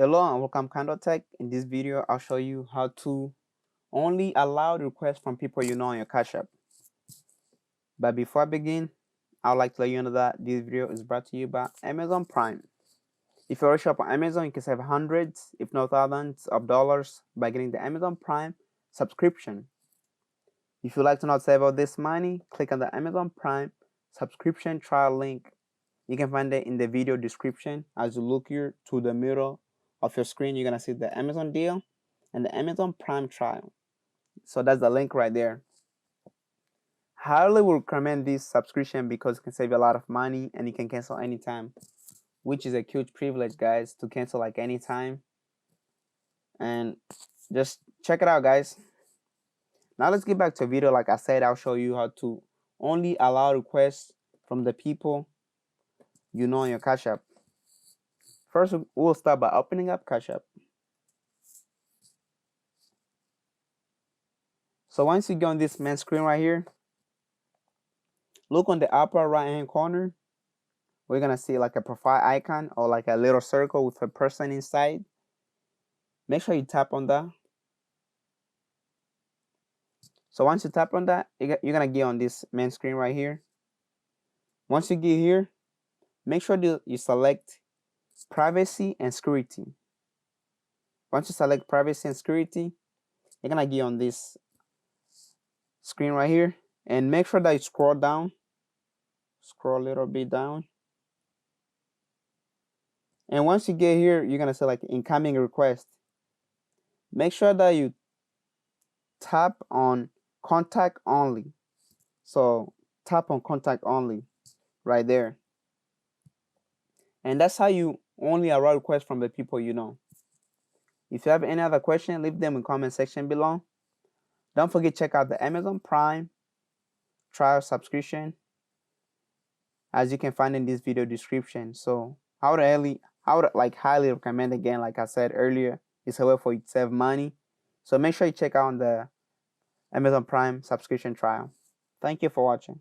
Hello and welcome KahindoTech. In this video, I'll show you how to only allow requests from people you know on your Cash App. But before I begin, I would like to let you know that this video is brought to you by Amazon Prime. If you already shop on Amazon, you can save hundreds, if not thousands of dollars by getting the Amazon Prime subscription. If you'd like to not save all this money, click on the Amazon Prime subscription trial link. You can find it in the video description. As you look here to the middle of your screen, you're gonna see the Amazon deal and the Amazon Prime trial. So that's the link right there. Highly would recommend this subscription because it can save you a lot of money and you can cancel anytime, which is a huge privilege, guys, to cancel like anytime. And just check it out, guys. Now let's get back to the video. Like I said, I'll show you how to only allow requests from the people you know on your Cash App. First, we'll start by opening up Cash App. So once you go on this main screen right here, look on the upper right hand corner. We're gonna see like a profile icon or like a little circle with a person inside. Make sure you tap on that. So once you tap on that, you're gonna get on this main screen right here. Once you get here, make sure you select privacy and security. Once you select privacy and security, you're gonna get on this screen right here, and make sure that you scroll down. Scroll a little bit down. And once you get here, you're gonna select incoming request. Make sure that you tap on contact only. So tap on contact only right there. And that's how you only allow requests from the people you know. If you have any other question, leave them in the comment section below. Don't forget to check out the Amazon Prime trial subscription, as you can find in this video description. So I would highly recommend, again, like I said earlier, it's a way for you to save money. So make sure you check out the Amazon Prime subscription trial. Thank you for watching.